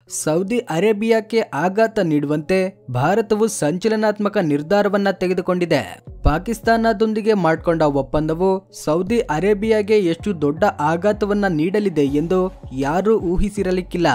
Saudi ಅರೇಬಿಯಾಕ್ಕೆ ಆಘಾತ ನೀಡುವಂತೆ ಭಾರತವು ಸಂಚಲನಾತ್ಮಕ ನಿರ್ಧಾರವನ್ನ ತೆಗೆದುಕೊಂಡಿದೆ. ಪಾಕಿಸ್ತಾನದೊಂದಿಗೆ ಮಾಡಿಕೊಂಡ ಒಪ್ಪಂದವು ಸೌದಿ ಅರೇಬಿಯಾಗೆ ಎಷ್ಟು ದೊಡ್ಡ ಆಘಾತವನ್ನ ನೀಡಲಿದೆ ಎಂದು ಯಾರೂ ಊಹಿಸಿರಲಿಕ್ಕಿಲ್ಲ.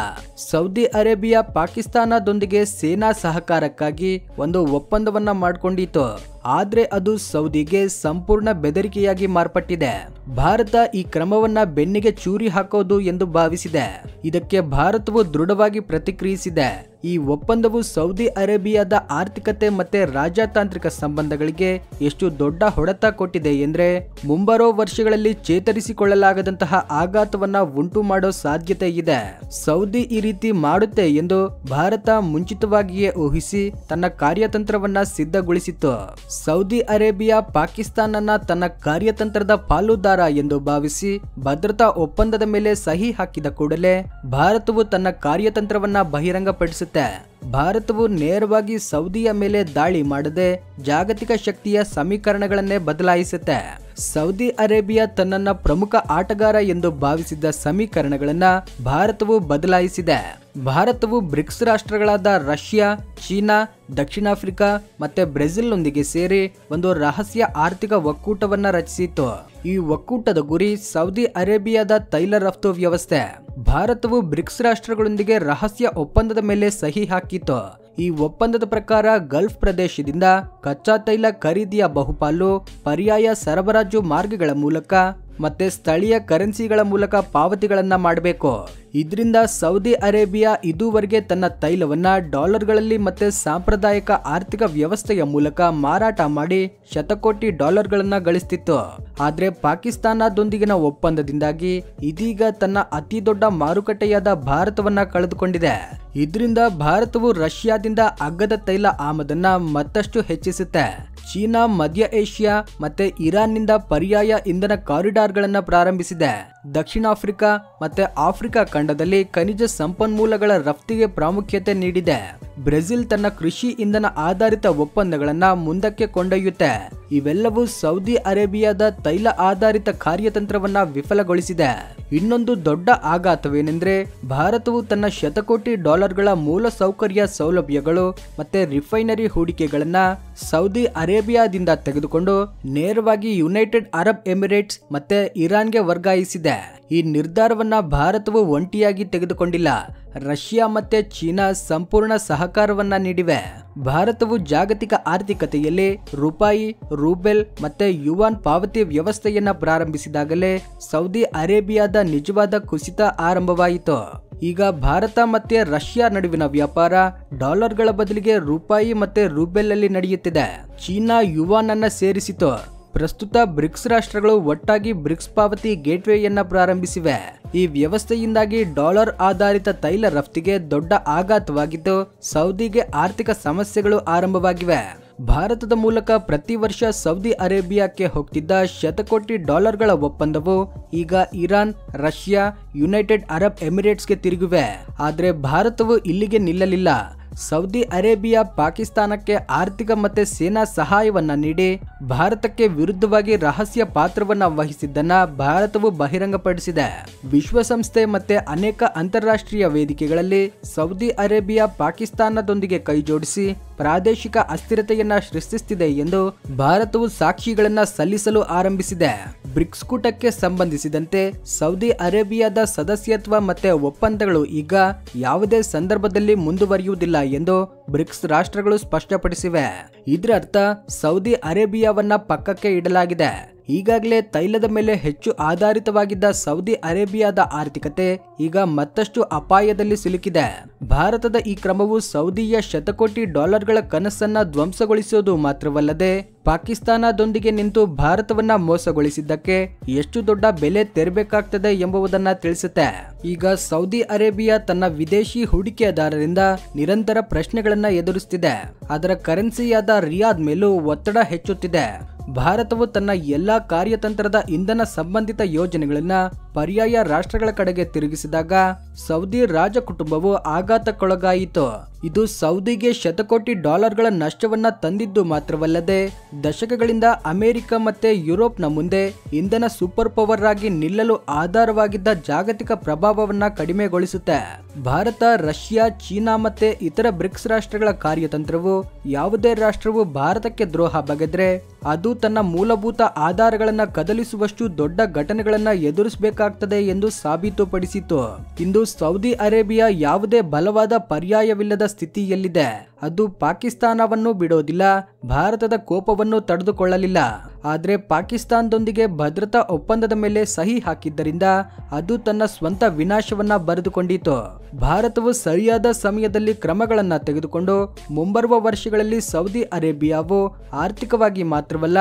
ಸೌದಿ ಅರೇಬಿಯಾ ಪಾಕಿಸ್ತಾನದೊಂದಿಗೆ ಸೇನಾ ಸಹಕಾರಕ್ಕಾಗಿ ಒಂದು ಒಪ್ಪಂದವನ್ನ ಮಾಡಿಕೊಂಡಿತು. ಆದ್ರೆ ಅದು ಸೌದಿಗೆ ಸಂಪೂರ್ಣ ಬೆದರಿಕೆಯಾಗಿ ಮಾರ್ಪಟ್ಟಿದೆ. ಭಾರತ ಈ ಕ್ರಮವನ್ನ ಬೆನ್ನಿಗೆ ಚೂರಿ ಹಾಕೋದು ಎಂದು ಭಾವಿಸಿದೆ. ಇದಕ್ಕೆ ಭಾರತವು ದೃಢವಾಗಿ ಪ್ರತಿಕ್ರಿಯಿಸಿದೆ. ಈ ಒಪ್ಪಂದವು ಸೌದಿ ಅರೇಬಿಯಾದ ಆರ್ಥಿಕತೆ ಮತ್ತೆ ರಾಜತಾಂತ್ರಿಕ ಸಂಬಂಧಗಳಿಗೆ ಎಷ್ಟು ದೊಡ್ಡ ಹೊಡೆತ ಕೊಟ್ಟಿದೆ ಎಂದ್ರೆ ಮುಂಬರೋ ವರ್ಷಗಳಲ್ಲಿ ಚೇತರಿಸಿಕೊಳ್ಳಲಾಗದಂತಹ ಆಘಾತವನ್ನ ಉಂಟು ಮಾಡೋ ಸಾಧ್ಯತೆ ಇದೆ. ಸೌದಿ ಈ ರೀತಿ ಮಾಡುತ್ತೆ ಎಂದು ಭಾರತ ಮುಂಚಿತವಾಗಿಯೇ ಊಹಿಸಿ ತನ್ನ ಕಾರ್ಯತಂತ್ರವನ್ನ ಸಿದ್ಧಗೊಳಿಸಿತ್ತು. ಸೌದಿ ಅರೇಬಿಯಾ ಪಾಕಿಸ್ತಾನನ ತನ್ನ ಕಾರ್ಯತಂತ್ರದ ಪಾಲುದಾರ ಎಂದು ಭಾವಿಸಿ ಭದ್ರತಾ ಒಪ್ಪಂದದ ಮೇಲೆ ಸಹಿ ಹಾಕಿದ ಕೂಡಲೇ ಭಾರತವು ತನ್ನ ಕಾರ್ಯತಂತ್ರವನ್ನ ಬಹಿರಂಗಪಡಿಸುತ್ತೆ. ಭಾರತವು ನೇರವಾಗಿ ಸೌದಿಯ ಮೇಲೆ ದಾಳಿ ಮಾಡದೆ ಜಾಗತಿಕ ಶಕ್ತಿಯ ಸಮೀಕರಣಗಳನ್ನೇ ಬದಲಾಯಿಸುತ್ತೆ. ಸೌದಿ ಅರೇಬಿಯಾ ತನ್ನನ್ನ ಪ್ರಮುಖ ಆಟಗಾರ ಎಂದು ಭಾವಿಸಿದ್ದ ಸಮೀಕರಣಗಳನ್ನ ಭಾರತವು ಬದಲಾಯಿಸಿದೆ. ಭಾರತವು ಬ್ರಿಕ್ಸ್ ರಾಷ್ಟ್ರಗಳಾದ ರಷ್ಯಾ, ಚೀನಾ, ದಕ್ಷಿಣ ಆಫ್ರಿಕಾ ಮತ್ತೆ ಬ್ರೆಜಿಲ್ನೊಂದಿಗೆ ಸೇರಿ ಒಂದು ರಹಸ್ಯ ಆರ್ಥಿಕ ಒಕ್ಕೂಟವನ್ನ ರಚಿಸಿತು. ಈ ಒಕ್ಕೂಟದ ಗುರಿ ಸೌದಿ ಅರೇಬಿಯಾದ ತೈಲ ರಫ್ತು ವ್ಯವಸ್ಥೆ. ಭಾರತವು ಬ್ರಿಕ್ಸ್ ರಾಷ್ಟ್ರಗಳೊಂದಿಗೆ ರಹಸ್ಯ ಒಪ್ಪಂದದ ಮೇಲೆ ಸಹಿ ಹಾಕಿತ್ತು. ಈ ಒಪ್ಪಂದದ ಪ್ರಕಾರ ಗಲ್ಫ್ ಪ್ರದೇಶದಿಂದ ಕಚ್ಚಾ ತೈಲ ಖರೀದಿಯ ಬಹುಪಾಲು ಪರ್ಯಾಯ ಸರಬರಾಜು ಮಾರ್ಗಗಳ ಮೂಲಕ ಮತ್ತೆ ಸ್ಥಳೀಯ ಕರೆನ್ಸಿಗಳ ಮೂಲಕ ಪಾವತಿಗಳನ್ನ ಮಾಡಬೇಕು. ಇದರಿಂದ ಸೌದಿ ಅರೇಬಿಯಾ ಇದುವರೆಗೆ ತನ್ನ ತೈಲವನ್ನ ಡಾಲರ್ಗಳಲ್ಲಿ ಮತ್ತೆ ಸಾಂಪ್ರದಾಯಿಕ ಆರ್ಥಿಕ ವ್ಯವಸ್ಥೆಯ ಮೂಲಕ ಮಾರಾಟ ಮಾಡಿ ಶತಕೋಟಿ ಡಾಲರ್ಗಳನ್ನ ಗಳಿಸ್ತಿತ್ತು. ಆದ್ರೆ ಪಾಕಿಸ್ತಾನದೊಂದಿಗಿನ ಒಪ್ಪಂದದಿಂದಾಗಿ ಇದೀಗ ತನ್ನ ಅತಿ ದೊಡ್ಡ ಮಾರುಕಟ್ಟೆಯಾದ ಭಾರತವನ್ನ ಕಳೆದುಕೊಂಡಿದೆ. ಇದರಿಂದ ಭಾರತವು ರಷ್ಯಾದಿಂದ ಅಗ್ಗದ ತೈಲ ಆಮದನ್ನ ಮತ್ತಷ್ಟು ಹೆಚ್ಚಿಸುತ್ತೆ. ಚೀನಾ, ಮಧ್ಯ ಏಷ್ಯಾ ಮತ್ತೆ ಇರಾನ್ನಿಂದ ಪರ್ಯಾಯ ಇಂಧನ ಕಾರಿಡಾರ್ಗಳನ್ನ ಪ್ರಾರಂಭಿಸಿದೆ. ದಕ್ಷಿಣ ಆಫ್ರಿಕಾ ಮತ್ತೆ ಆಫ್ರಿಕಾ ಖಂಡದಲ್ಲಿ ಖನಿಜ ಸಂಪನ್ಮೂಲಗಳ ರಫ್ತಿಗೆ ಪ್ರಾಮುಖ್ಯತೆ ನೀಡಿದೆ. ಬ್ರೆಜಿಲ್ ತನ್ನ ಕೃಷಿ ಇಂಧನ ಆಧಾರಿತ ಒಪ್ಪಂದಗಳನ್ನ ಮುಂದಕ್ಕೆ ಕೊಂಡೊಯ್ಯುತ್ತೆ. ಇವೆಲ್ಲವೂ ಸೌದಿ ಅರೇಬಿಯಾದ ತೈಲ ಆಧಾರಿತ ಕಾರ್ಯತಂತ್ರವನ್ನ ವಿಫಲಗೊಳಿಸಿದೆ. ಇನ್ನೊಂದು ದೊಡ್ಡ ಆಘಾತವೇನೆಂದ್ರೆ ಭಾರತವು ತನ್ನ ಶತಕೋಟಿ ಡಾಲರ್ಗಳ ಮೂಲ ಸೌಕರ್ಯ ಸೌಲಭ್ಯಗಳು ಮತ್ತೆ ರಿಫೈನರಿ ಹೂಡಿಕೆಗಳನ್ನ ಸೌದಿ ಅರೇಬಿಯಾದಿಂದ ತೆಗೆದುಕೊಂಡು ನೇರವಾಗಿ ಯುನೈಟೆಡ್ ಅರಬ್ ಎಮಿರೇಟ್ಸ್ ಮತ್ತೆ ಇರಾನ್ಗೆ ವರ್ಗಾಯಿಸಿದೆ. ಈ ನಿರ್ಧಾರವನ್ನ ಭಾರತವು ಒಂಟಿಯಾಗಿ ತೆಗೆದುಕೊಂಡಿಲ್ಲ. ರಷ್ಯಾ ಮತ್ತೆ ಚೀನಾ ಸಂಪೂರ್ಣ ಸಹಕಾರವನ್ನ ನೀಡಿವೆ. ಭಾರತವು ಜಾಗತಿಕ ಆರ್ಥಿಕತೆಯಲ್ಲಿ ರೂಪಾಯಿ, ರೂಬೆಲ್ ಮತ್ತೆ ಯುವಾನ್ ಪಾವತಿ ವ್ಯವಸ್ಥೆಯನ್ನ ಪ್ರಾರಂಭಿಸಿದಾಗಲೇ ಸೌದಿ ಅರೇಬಿಯಾದ ನಿಜವಾದ ಕುಸಿತ ಆರಂಭವಾಯಿತು. ಈಗ ಭಾರತ ಮತ್ತೆ ರಷ್ಯಾ ನಡುವಿನ ವ್ಯಾಪಾರ ಡಾಲರ್ಗಳ ಬದಲಿಗೆ ರೂಪಾಯಿ ಮತ್ತೆ ರೂಬೆಲ್ ಅಲ್ಲಿ ನಡೆಯುತ್ತಿದೆ. ಚೀನಾ ಯುವಾನ್ ಅನ್ನ ಸೇರಿಸಿತು. ಪ್ರಸ್ತುತ ಬ್ರಿಕ್ಸ್ ರಾಷ್ಟ್ರಗಳು ಒಟ್ಟಾಗಿ ಬ್ರಿಕ್ಸ್ ಪಾವತಿ ಗೇಟ್ವೇಯನ್ನ ಪ್ರಾರಂಭಿಸಿವೆ. ಈ ವ್ಯವಸ್ಥೆಯಿಂದಾಗಿ ಡಾಲರ್ ಆಧಾರಿತ ತೈಲ ರಫ್ತಿಗೆ ದೊಡ್ಡ ಆಘಾತವಾಗಿದ್ದು ಸೌದಿಗೆ ಆರ್ಥಿಕ ಸಮಸ್ಯೆಗಳು ಆರಂಭವಾಗಿವೆ. ಭಾರತದ ಮೂಲಕ ಪ್ರತಿ ವರ್ಷ ಸೌದಿ ಅರೇಬಿಯಾಕ್ಕೆ ಹೋಗ್ತಿದ್ದ ಶತಕೋಟಿ ಡಾಲರ್ಗಳ ಒಪ್ಪಂದವು ಈಗ ಇರಾನ್, ರಷ್ಯಾ, ಯುನೈಟೆಡ್ ಅರಬ್ ಎಮಿರೇಟ್ಸ್ಗೆ ತಿರುಗಿವೆ. ಆದ್ರೆ ಭಾರತವು ಇಲ್ಲಿಗೆ ನಿಲ್ಲಲಿಲ್ಲ. ಸೌದಿ ಅರೇಬಿಯಾ ಪಾಕಿಸ್ತಾನಕ್ಕೆ ಆರ್ಥಿಕ ಮತ್ತೆ ಸೇನಾ ಸಹಾಯವನ್ನ ನೀಡಿ ಭಾರತಕ್ಕೆ ವಿರುದ್ಧವಾಗಿ ರಹಸ್ಯ ಪಾತ್ರವನ್ನ ವಹಿಸಿದ್ದನ್ನ ಭಾರತವು ಬಹಿರಂಗಪಡಿಸಿದೆ. ವಿಶ್ವಸಂಸ್ಥೆ ಮತ್ತೆ ಅನೇಕ ಅಂತಾರಾಷ್ಟ್ರೀಯ ವೇದಿಕೆಗಳಲ್ಲಿ ಸೌದಿ ಅರೇಬಿಯಾ ಪಾಕಿಸ್ತಾನದೊಂದಿಗೆ ಕೈಜೋಡಿಸಿ ಪ್ರಾದೇಶಿಕ ಅಸ್ಥಿರತೆಯನ್ನ ಸೃಷ್ಟಿಸುತ್ತಿದೆ ಎಂದು ಭಾರತವು ಸಾಕ್ಷಿಗಳನ್ನ ಸಲ್ಲಿಸಲು ಆರಂಭಿಸಿದೆ. ಬ್ರಿಕ್ಸ್ ಕೂಟಕ್ಕೆ ಸಂಬಂಧಿಸಿದಂತೆ ಸೌದಿ ಅರೇಬಿಯಾದ ಸದಸ್ಯತ್ವ ಮತ್ತೆ ಒಪ್ಪಂದಗಳು ಈಗ ಯಾವುದೇ ಸಂದರ್ಭದಲ್ಲಿ ಮುಂದುವರಿಯುವುದಿಲ್ಲ ಎಂದು ಬ್ರಿಕ್ಸ್ ರಾಷ್ಟ್ರಗಳು ಸ್ಪಷ್ಟಪಡಿಸಿವೆ. ಇದರ ಅರ್ಥ ಸೌದಿ ಅರೇಬಿಯಾವನ್ನ ಪಕ್ಕಕ್ಕೆ ಇಡಲಾಗಿದೆ. ಈಗಾಗಲೇ ತೈಲದ ಮೇಲೆ ಹೆಚ್ಚು ಆಧಾರಿತವಾಗಿದ್ದ ಸೌದಿ ಅರೇಬಿಯಾದ ಆರ್ಥಿಕತೆ ಈಗ ಮತ್ತಷ್ಟು ಅಪಾಯದಲ್ಲಿ ಸಿಲುಕಿದೆ. ಭಾರತದ ಈ ಕ್ರಮವು ಸೌದಿಯ ಶತಕೋಟಿ ಡಾಲರ್ಗಳ ಕನಸನ್ನ ಧ್ವಂಸಗೊಳಿಸುವುದು ಮಾತ್ರವಲ್ಲದೆ ಪಾಕಿಸ್ತಾನದೊಂದಿಗೆ ನಿಂತು ಭಾರತವನ್ನ ಮೋಸಗೊಳಿಸಿದ್ದಕ್ಕೆ ಎಷ್ಟು ದೊಡ್ಡ ಬೆಲೆ ತೆರಬೇಕಾಗ್ತದೆ ಎಂಬುದನ್ನ ತಿಳಿಸುತ್ತೆ. ಈಗ ಸೌದಿ ಅರೇಬಿಯಾ ತನ್ನ ವಿದೇಶಿ ಹೂಡಿಕೆದಾರರಿಂದ ನಿರಂತರ ಪ್ರಶ್ನೆಗಳನ್ನ ಎದುರಿಸುತ್ತಿದೆ. ಅದರ ಕರೆನ್ಸಿಯಾದ ರಿಯಾದ್ ಮೇಲೂ ಒತ್ತಡ ಹೆಚ್ಚುತ್ತಿದೆ. ಭಾರತವು ತನ್ನ ಎಲ್ಲಾ ಕಾರ್ಯತಂತ್ರದ ಇಂಧನ ಸಂಬಂಧಿತ ಯೋಜನೆಗಳನ್ನ ಪರ್ಯಾಯ ರಾಷ್ಟ್ರಗಳ ಕಡೆಗೆ ತಿರುಗಿಸಿದಾಗ ಸೌದಿ ರಾಜ ಕುಟುಂಬವು ಆಘಾತಕ್ಕೊಳಗಾಯಿತು. ಇದು ಸೌದಿಗೆ ಶತಕೋಟಿ ಡಾಲರ್ಗಳ ನಷ್ಟವನ್ನ ತಂದಿದ್ದು ಮಾತ್ರವಲ್ಲದೆ ದಶಕಗಳಿಂದ ಅಮೆರಿಕ ಮತ್ತೆ ಯುರೋಪ್ನ ಮುಂದೆ ಇಂಧನ ಸೂಪರ್ ಪವರ್ ಆಗಿ ನಿಲ್ಲಲು ಆಧಾರವಾಗಿದ್ದ ಜಾಗತಿಕ ಪ್ರಭಾವವನ್ನ ಕಡಿಮೆಗೊಳಿಸುತ್ತೆ. ಭಾರತ, ರಷ್ಯಾ, ಚೀನಾ ಮತ್ತೆ ಇತರ ಬ್ರಿಕ್ಸ್ ರಾಷ್ಟ್ರಗಳ ಕಾರ್ಯತಂತ್ರವು ಯಾವುದೇ ರಾಷ್ಟ್ರವು ಭಾರತಕ್ಕೆ ದ್ರೋಹ ಬಗೆದ್ರೆ ಅದು ತನ್ನ ಮೂಲಭೂತ ಆಧಾರಗಳನ್ನ ಕದಲಿಸುವಷ್ಟು ದೊಡ್ಡ ಘಟನೆಗಳನ್ನ ಎದುರಿಸಬೇಕಾಗ್ತದೆ ಎಂದು ಸಾಬೀತುಪಡಿಸಿತು. ಇಂದು ಸೌದಿ ಅರೇಬಿಯಾ ಯಾವುದೇ ಬಲವಾದ ಪರ್ಯಾಯವಿಲ್ಲದ ಸ್ಥಿತಿಯಲ್ಲಿದೆ. ಅದು ಪಾಕಿಸ್ತಾನವನ್ನು ಬಿಡೋದಿಲ್ಲ, ಭಾರತದ ಕೋಪವನ್ನು ತಡೆದುಕೊಳ್ಳಲಿಲ್ಲ. ಆದರೆ ಪಾಕಿಸ್ತಾನದೊಂದಿಗೆ ಭದ್ರತಾ ಒಪ್ಪಂದದ ಮೇಲೆ ಸಹಿ ಹಾಕಿದ್ದರಿಂದ ಅದು ತನ್ನ ಸ್ವಂತ ವಿನಾಶವನ್ನ ಬರೆದುಕೊಂಡಿತು. ಭಾರತವು ಸರಿಯಾದ ಸಮಯದಲ್ಲಿ ಕ್ರಮಗಳನ್ನ ತೆಗೆದುಕೊಂಡು ಮುಂಬರುವ ವರ್ಷಗಳಲ್ಲಿ ಸೌದಿ ಅರೇಬಿಯಾವು ಆರ್ಥಿಕವಾಗಿ ಮಾತ್ರವಲ್ಲ,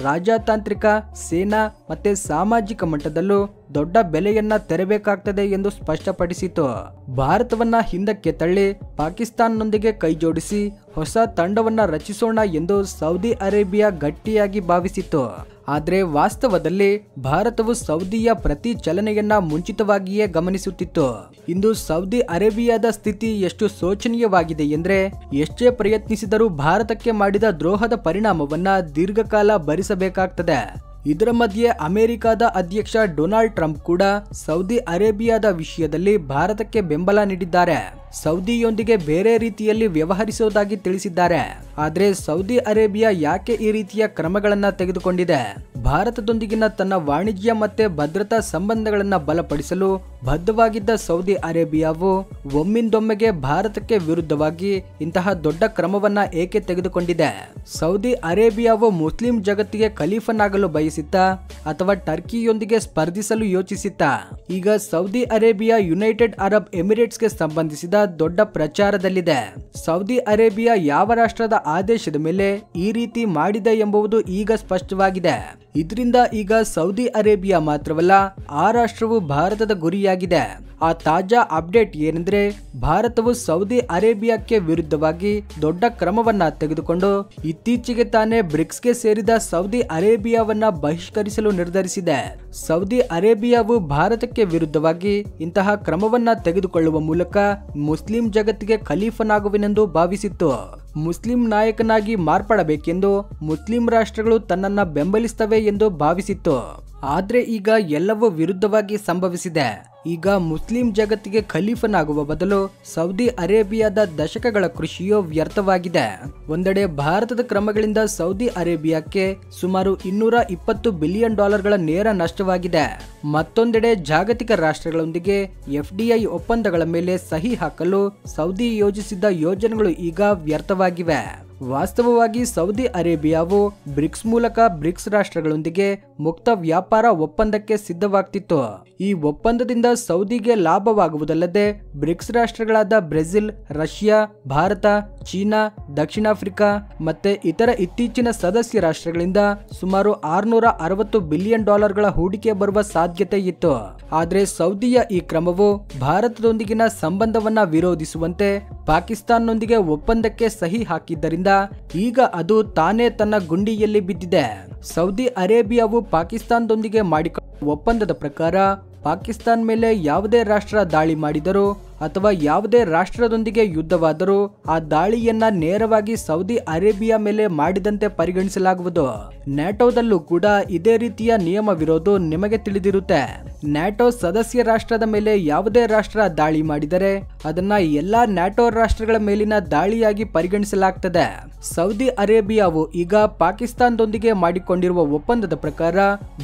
ರಾಜತಾಂತ್ರಿಕ, ಸೇನಾ ಮತ್ತೆ ಸಾಮಾಜಿಕ ಮಟ್ಟದಲ್ಲೂ ದೊಡ್ಡ ಬೆಲೆಯನ್ನ ತೆರಬೇಕಾಗ್ತದೆ ಎಂದು ಸ್ಪಷ್ಟಪಡಿಸಿತು. ಭಾರತವನ್ನ ಹಿಂದಕ್ಕೆ ತಳ್ಳಿ ಪಾಕಿಸ್ತಾನದೊಂದಿಗೆ ಕೈಜೋಡಿಸಿ ಹೊಸ ತಂಡವನ್ನ ರಚಿಸೋಣ ಎಂದು ಸೌದಿ ಅರೇಬಿಯಾ ಗಟ್ಟಿಯಾಗಿ ಭಾವಿಸಿತು. ಆದರೆ ವಾಸ್ತವದಲ್ಲಿ ಭಾರತವು ಸೌದಿಯ ಪ್ರತಿ ಚಲನೆಯನ್ನ ಮುಂಚಿತವಾಗಿಯೇ ಗಮನಿಸುತ್ತಿತ್ತು. ಇಂದು ಸೌದಿ ಅರೇಬಿಯಾದ ಸ್ಥಿತಿ ಎಷ್ಟು ಶೋಚನೀಯವಾಗಿದೆ ಎಂದ್ರೆ ಎಷ್ಟೇ ಪ್ರಯತ್ನಿಸಿದರೂ ಭಾರತಕ್ಕೆ ಮಾಡಿದ ದ್ರೋಹದ ಪರಿಣಾಮವನ್ನ ದೀರ್ಘಕಾಲ ಭರಿಸಬೇಕಾಗ್ತದೆ. ಇದರ ಮಧ್ಯೆ ಅಮೆರಿಕದ ಅಧ್ಯಕ್ಷ ಡೊನಾಲ್ಡ್ ಟ್ರಂಪ್ ಕೂಡ ಸೌದಿ ಅರೇಬಿಯಾದ ವಿಷಯದಲ್ಲಿ ಭಾರತಕ್ಕೆ ಬೆಂಬಲ ನೀಡಿದ್ದಾರೆ. ಸೌದಿಯೊಂದಿಗೆ ಬೇರೆ ರೀತಿಯಲ್ಲಿ ವ್ಯವಹರಿಸುವುದಾಗಿ ತಿಳಿಸಿದ್ದಾರೆ. ಆದರೆ ಸೌದಿ ಅರೇಬಿಯಾ ಯಾಕೆ ಈ ರೀತಿಯ ಕ್ರಮಗಳನ್ನ ತೆಗೆದುಕೊಂಡಿದೆ? ಭಾರತದೊಂದಿಗಿನ ತನ್ನ ವಾಣಿಜ್ಯ ಮತ್ತೆ ಭದ್ರತಾ ಸಂಬಂಧಗಳನ್ನ ಬಲಪಡಿಸಲು ಬದ್ಧವಾಗಿದ್ದ ಸೌದಿ ಅರೇಬಿಯಾವು ಒಮ್ಮಿಂದೊಮ್ಮೆಗೆ ಭಾರತಕ್ಕೆ ವಿರುದ್ಧವಾಗಿ ಇಂತಹ ದೊಡ್ಡ ಕ್ರಮವನ್ನ ಏಕೆ ತೆಗೆದುಕೊಂಡಿದೆ? ಸೌದಿ ಅರೇಬಿಯಾವು ಮುಸ್ಲಿಂ ಜಗತ್ತಿಗೆ ಖಲೀಫನಾಗಲು ಬಯಸಿತ್ತಾ ಅಥವಾ ಟರ್ಕಿಯೊಂದಿಗೆ ಸ್ಪರ್ಧಿಸಲು ಯೋಚಿಸಿತ್ತಾ? ಈಗ ಸೌದಿ ಅರೇಬಿಯಾ ಯುನೈಟೆಡ್ ಅರಬ್ ಎಮಿರೇಟ್ಸ್ಗೆ ಸಂಬಂಧಿಸಿದ ದೊಡ್ಡ ಪ್ರಚಾರದಲ್ಲಿದೆ. ಸೌದಿ ಅರೇಬಿಯಾ ಯಾವ ರಾಷ್ಟ್ರದ ಆದೇಶದ ಮೇಲೆ ಈ ರೀತಿ ಮಾಡಿದೆ ಎಂಬುದು ಈಗ ಸ್ಪಷ್ಟವಾಗಿದೆ. ಇದರಿಂದ ಈಗ ಸೌದಿ ಅರೇಬಿಯಾ ಮಾತ್ರವಲ್ಲ, ಆ ರಾಷ್ಟ್ರವು ಭಾರತದ ಗುರಿಯಾಗಿದೆ. ಆ ತಾಜಾ ಅಪ್ಡೇಟ್ ಏನೆಂದ್ರೆ ಭಾರತವು ಸೌದಿ ಅರೇಬಿಯಾಕ್ಕೆ ವಿರುದ್ಧವಾಗಿ ದೊಡ್ಡ ಕ್ರಮವನ್ನ ತೆಗೆದುಕೊಂಡು ಇತ್ತೀಚೆಗೆ ತಾನೇ ಬ್ರಿಕ್ಸ್ಗೆ ಸೇರಿದ ಸೌದಿ ಅರೇಬಿಯಾವನ್ನ ಬಹಿಷ್ಕರಿಸಲು ನಿರ್ಧರಿಸಿದೆ. ಸೌದಿ ಅರೇಬಿಯಾವು ಭಾರತಕ್ಕೆ ವಿರುದ್ಧವಾಗಿ ಇಂತಹ ಕ್ರಮವನ್ನ ತೆಗೆದುಕೊಳ್ಳುವ ಮೂಲಕ ಮುಸ್ಲಿಂ ಜಗತ್ತಿಗೆ ಖಲೀಫನಾಗುವೆನೆಂದು ಭಾವಿಸಿತ್ತು. ಮುಸ್ಲಿಂ ನಾಯಕನಾಗಿ ಮಾರ್ಪಡಬೇಕೆಂದು ಮುಸ್ಲಿಂ ರಾಷ್ಟ್ರಗಳು ತನ್ನನ್ನ ಬೆಂಬಲಿಸುತ್ತವೆ ಎಂದು ಭಾವಿಸಿತ್ತು. ಆದ್ರೆ ಈಗ ಎಲ್ಲವೂ ವಿರುದ್ಧವಾಗಿ ಸಂಭವಿಸಿದೆ. ಈಗ ಮುಸ್ಲಿಂ ಜಗತ್ತಿಗೆ ಖಲೀಫನಾಗುವ ಬದಲು ಸೌದಿ ಅರೇಬಿಯಾದ ದಶಕಗಳ ಕೃಷಿಯು ವ್ಯರ್ಥವಾಗಿದೆ. ಒಂದೆಡೆ ಭಾರತದ ಕ್ರಮಗಳಿಂದ ಸೌದಿ ಅರೇಬಿಯಾಕ್ಕೆ ಸುಮಾರು $220 ಬಿಲಿಯನ್ ನೇರ ನಷ್ಟವಾಗಿದೆ. ಮತ್ತೊಂದೆಡೆ ಜಾಗತಿಕ ರಾಷ್ಟ್ರಗಳೊಂದಿಗೆ FDI ಒಪ್ಪಂದಗಳ ಮೇಲೆ ಸಹಿ ಹಾಕಲು ಸೌದಿ ಯೋಜಿಸಿದ್ದ ಯೋಜನೆಗಳು ಈಗ ವ್ಯರ್ಥವಾಗಿವೆ. ವಾಸ್ತವವಾಗಿ ಸೌದಿ ಅರೇಬಿಯಾವು ಬ್ರಿಕ್ಸ್ ಮೂಲಕ ಬ್ರಿಕ್ಸ್ ರಾಷ್ಟ್ರಗಳೊಂದಿಗೆ ಮುಕ್ತ ವ್ಯಾಪಾರ ಒಪ್ಪಂದಕ್ಕೆ ಸಿದ್ಧವಾಗ್ತಿತ್ತು. ಈ ಒಪ್ಪಂದದಿಂದ ಸೌದಿಗೆ ಲಾಭವಾಗುವುದಲ್ಲದೆ ಬ್ರಿಕ್ಸ್ ರಾಷ್ಟ್ರಗಳಾದ ಬ್ರೆಜಿಲ್, ರಷ್ಯಾ, ಭಾರತ, ಚೀನಾ, ದಕ್ಷಿಣ ಆಫ್ರಿಕಾ ಮತ್ತೆ ಇತರ ಇತ್ತೀಚಿನ ಸದಸ್ಯ ರಾಷ್ಟ್ರಗಳಿಂದ ಸುಮಾರು $660 ಬಿಲಿಯನ್ ಹೂಡಿಕೆ ಬರುವ ಸಾಧ್ಯತೆ ಇತ್ತು. ಆದರೆ ಸೌದಿಯ ಈ ಕ್ರಮವು ಭಾರತದೊಂದಿಗಿನ ಸಂಬಂಧವನ್ನ ವಿರೋಧಿಸುವಂತೆ ಪಾಕಿಸ್ತಾನದೊಂದಿಗೆ ಒಪ್ಪಂದಕ್ಕೆ ಸಹಿ ಹಾಕಿದ್ದರಿಂದ ಈಗ ಅದು ತಾನೇ ತನ್ನ ಗುಂಡಿಯಲ್ಲಿ ಬಿದ್ದಿದೆ. ಸೌದಿ ಅರೇಬಿಯಾವು ಪಾಕಿಸ್ತಾನದೊಂದಿಗೆ ಮಾಡಿಕೊಂಡ ಒಪ್ಪಂದದ ಪ್ರಕಾರ ಪಾಕಿಸ್ತಾನ ಮೇಲೆ ಯಾವುದೇ ರಾಷ್ಟ್ರ ದಾಳಿ ಮಾಡಿದರೂ ಅಥವಾ ಯಾವುದೇ ರಾಷ್ಟ್ರದೊಂದಿಗೆ ಯುದ್ಧವಾದರೂ ಆ ದಾಳಿಯನ್ನ ನೇರವಾಗಿ ಸೌದಿ ಅರೇಬಿಯಾ ಮೇಲೆ ಮಾಡಿದಂತೆ ಪರಿಗಣಿಸಲಾಗುವುದು. ನ್ಯಾಟೋದಲ್ಲೂ ಕೂಡ ಇದೇ ರೀತಿಯ ನಿಯಮವಿರೋದು ನಿಮಗೆ ತಿಳಿದಿರುತ್ತೆ. ನ್ಯಾಟೋ ಸದಸ್ಯ ರಾಷ್ಟ್ರದ ಮೇಲೆ ಯಾವುದೇ ರಾಷ್ಟ್ರ ದಾಳಿ ಮಾಡಿದರೆ ಅದನ್ನ ಎಲ್ಲಾ ನ್ಯಾಟೋ ರಾಷ್ಟ್ರಗಳ ಮೇಲಿನ ದಾಳಿಯಾಗಿ ಪರಿಗಣಿಸಲಾಗ್ತದೆ. ಸೌದಿ ಅರೇಬಿಯಾವು ಈಗ ಪಾಕಿಸ್ತಾನದೊಂದಿಗೆ ಮಾಡಿಕೊಂಡಿರುವ ಒಪ್ಪಂದದ ಪ್ರಕಾರ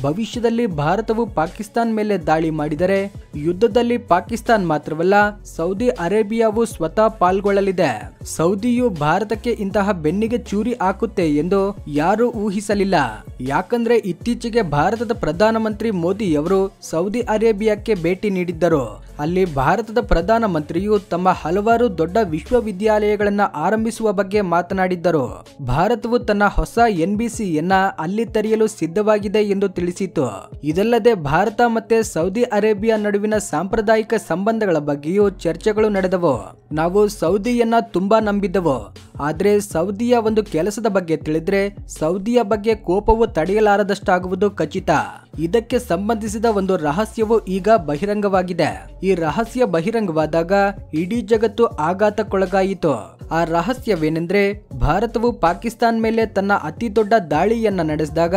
ಭವಿಷ್ಯದಲ್ಲಿ ಭಾರತವು ಪಾಕಿಸ್ತಾನ ಮೇಲೆ ದಾಳಿ ಮಾಡಿದರೆ ಯುದ್ಧದಲ್ಲಿ ಪಾಕಿಸ್ತಾನ ಮಾತ್ರವಲ್ಲ, ಸೌದಿ ಅರೇಬಿಯಾವು ಸ್ವತಃ ಪಾಲ್ಗೊಳ್ಳಲಿದೆ. ಸೌದಿಯು ಭಾರತಕ್ಕೆ ಇಂತಹ ಬೆನ್ನಿಗೆ ಚೂರಿ ಹಾಕುತ್ತೆ ಎಂದು ಯಾರೂ ಊಹಿಸಲಿಲ್ಲ. ಯಾಕಂದ್ರೆ ಇತ್ತೀಚೆಗೆ ಭಾರತದ ಪ್ರಧಾನಮಂತ್ರಿ ಮೋದಿ ಅವರು ಸೌದಿ ಅರೇಬಿಯಾಕ್ಕೆ ಭೇಟಿ ನೀಡಿದ್ದರು. ಅಲ್ಲಿ ಭಾರತದ ಪ್ರಧಾನಮಂತ್ರಿಯು ತಮ್ಮ ಹಲವಾರು ದೊಡ್ಡ ವಿಶ್ವವಿದ್ಯಾಲಯಗಳನ್ನ ಆರಂಭಿಸುವ ಬಗ್ಗೆ ಮಾತನಾಡಿದ್ದರು. ಭಾರತವು ತನ್ನ ಹೊಸ NBCಯನ್ನ ಅಲ್ಲಿ ತೆರೆಯಲು ಸಿದ್ಧವಾಗಿದೆ ಎಂದು ತಿಳಿಸಿತು. ಇದಲ್ಲದೆ ಭಾರತ ಮತ್ತೆ ಸೌದಿ ಅರೇಬಿಯಾ ನಡುವಿನ ಸಾಂಪ್ರದಾಯಿಕ ಸಂಬಂಧಗಳ ಬಗ್ಗೆಯೂ ಚರ್ಚೆಗಳು ನಡೆದವು. ನಾವು ಸೌದಿಯನ್ನ ತುಂಬಾ ನಂಬಿದ್ದೆವು. ಆದ್ರೆ ಸೌದಿಯ ಒಂದು ಕೆಲಸದ ಬಗ್ಗೆ ತಿಳಿದ್ರೆ ಸೌದಿಯ ಬಗ್ಗೆ ಕೋಪವು ತಡೆಯಲಾರದಷ್ಟಾಗುವುದು ಖಚಿತ. ಇದಕ್ಕೆ ಸಂಬಂಧಿಸಿದ ಒಂದು ರಹಸ್ಯವು ಈಗ ಬಹಿರಂಗವಾಗಿದೆ. ಈ ರಹಸ್ಯ ಬಹಿರಂಗವಾದಾಗ ಇಡೀ ಜಗತ್ತು ಆಘಾತಕ್ಕೊಳಗಾಯಿತು. ಆ ರಹಸ್ಯವೇನೆಂದ್ರೆ ಭಾರತವು ಪಾಕಿಸ್ತಾನ ಮೇಲೆ ತನ್ನ ಅತಿ ದೊಡ್ಡ ದಾಳಿಯನ್ನ ನಡೆಸಿದಾಗ,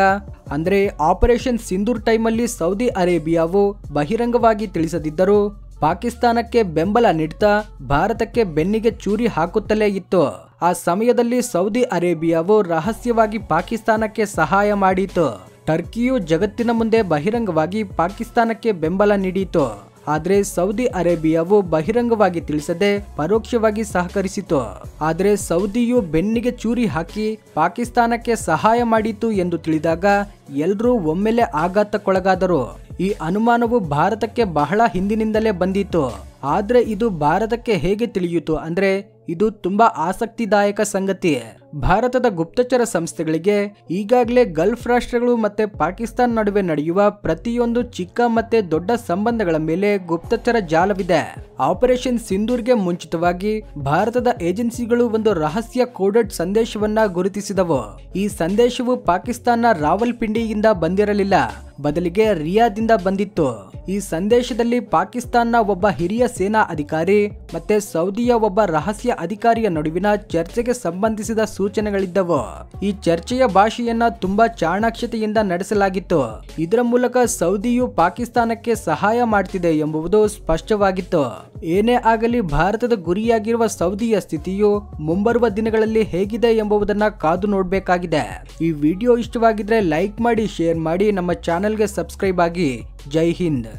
ಅಂದ್ರೆ ಆಪರೇಷನ್ ಸಿಂಧೂರ್ ಟೈಮಲ್ಲಿ ಸೌದಿ ಅರೇಬಿಯಾವು ಬಹಿರಂಗವಾಗಿ ತಿಳಿಸದಿದ್ದರೂ ಪಾಕಿಸ್ತಾನಕ್ಕೆ ಬೆಂಬಲ ನೀಡ್ತಾ ಭಾರತಕ್ಕೆ ಬೆನ್ನಿಗೆ ಚೂರಿ ಹಾಕುತ್ತಲೇ ಇತ್ತು. ಆ ಸಮಯದಲ್ಲಿ ಸೌದಿ ಅರೇಬಿಯಾವು ರಹಸ್ಯವಾಗಿ ಪಾಕಿಸ್ತಾನಕ್ಕೆ ಸಹಾಯ ಮಾಡಿತು. ಟರ್ಕಿಯು ಜಗತ್ತಿನ ಮುಂದೆ ಬಹಿರಂಗವಾಗಿ ಪಾಕಿಸ್ತಾನಕ್ಕೆ ಬೆಂಬಲ ನೀಡಿತು. ಆದರೆ ಸೌದಿ ಅರೇಬಿಯಾವು ಬಹಿರಂಗವಾಗಿ ತಿಳಿಸದೆ ಪರೋಕ್ಷವಾಗಿ ಸಹಕರಿಸಿತು. ಆದರೆ ಸೌದಿಯು ಬೆನ್ನಿಗೆ ಚೂರಿ ಹಾಕಿ ಪಾಕಿಸ್ತಾನಕ್ಕೆ ಸಹಾಯ ಮಾಡಿತು ಎಂದು ತಿಳಿದಾಗ ಎಲ್ಲರೂ ಒಮ್ಮೆಲೆ ಆಘಾತಕ್ಕೊಳಗಾದರು. ಈ ಅನುಮಾನವು ಭಾರತಕ್ಕೆ ಬಹಳ ಹಿಂದಿನಿಂದಲೇ ಬಂದಿತ್ತು. ಆದ್ರೆ ಇದು ಭಾರತಕ್ಕೆ ಹೇಗೆ ತಿಳಿಯಿತು ಅಂದ್ರೆ ಇದು ತುಂಬಾ ಆಸಕ್ತಿದಾಯಕ ಸಂಗತಿ. ಭಾರತದ ಗುಪ್ತಚರ ಸಂಸ್ಥೆಗಳಿಗೆ ಈಗಾಗಲೇ ಗಲ್ಫ್ ರಾಷ್ಟ್ರಗಳು ಮತ್ತೆ ಪಾಕಿಸ್ತಾನ ನಡುವೆ ನಡೆಯುವ ಪ್ರತಿಯೊಂದು ಚಿಕ್ಕ ಮತ್ತೆ ದೊಡ್ಡ ಸಂಬಂಧಗಳ ಮೇಲೆ ಗುಪ್ತಚರ ಜಾಲವಿದೆ. ಆಪರೇಷನ್ ಸಿಂಧೂರ್ಗೆ ಮುಂಚಿತವಾಗಿ ಭಾರತದ ಏಜೆನ್ಸಿಗಳು ಒಂದು ರಹಸ್ಯ ಕೋಡೆಡ್ ಸಂದೇಶವನ್ನ ಗುರುತಿಸಿದವು. ಈ ಸಂದೇಶವು ಪಾಕಿಸ್ತಾನ ರಾವಲ್ಪಿಂಡಿಯಿಂದ ಬಂದಿರಲಿಲ್ಲ, ಬದಲಿಗೆ ರಿಯಾದಿಂದ ಬಂದಿತ್ತು. ಈ ಸಂದೇಶದಲ್ಲಿ ಪಾಕಿಸ್ತಾನ ಒಬ್ಬ ಹಿರಿಯ ಸೇನಾ ಅಧಿಕಾರಿ ಮತ್ತೆ ಸೌದಿಯ ಒಬ್ಬ ರಹಸ್ಯ ಅಧಿಕಾರಿಯ ನಡುವಿನ ಚರ್ಚೆಗೆ ಸಂಬಂಧಿಸಿದ ಸೂಚನೆಗಳಿದ್ದವು. ಈ ಚರ್ಚೆಯ ಭಾಷೆಯನ್ನ ತುಂಬಾ ಚಾಣಾಕ್ಷತೆಯಿಂದ ನಡೆಸಲಾಗಿತ್ತು. ಇದರ ಮೂಲಕ ಸೌದಿಯು ಪಾಕಿಸ್ತಾನಕ್ಕೆ ಸಹಾಯ ಮಾಡ್ತಿದೆ ಎಂಬುದು ಸ್ಪಷ್ಟವಾಗಿತ್ತು. ಏನೇ ಆಗಲಿ ಭಾರತದ ಗುರಿಯಾಗಿರುವ ಸೌದಿಯ ಸ್ಥಿತಿಯು ಮುಂಬರುವ ದಿನಗಳಲ್ಲಿ ಹೇಗಿದೆ ಎಂಬುದನ್ನ ಕಾದು ನೋಡಬೇಕಾಗಿದೆ. ಈ ವಿಡಿಯೋ ಇಷ್ಟವಾಗಿದ್ರೆ ಲೈಕ್ ಮಾಡಿ, ಶೇರ್ ಮಾಡಿ, ನಮ್ಮ ಚಾನೆಲ್ಗೆ ಸಬ್ಸ್ಕ್ರೈಬ್ ಆಗಿ. ಜೈ ಹಿಂದ್.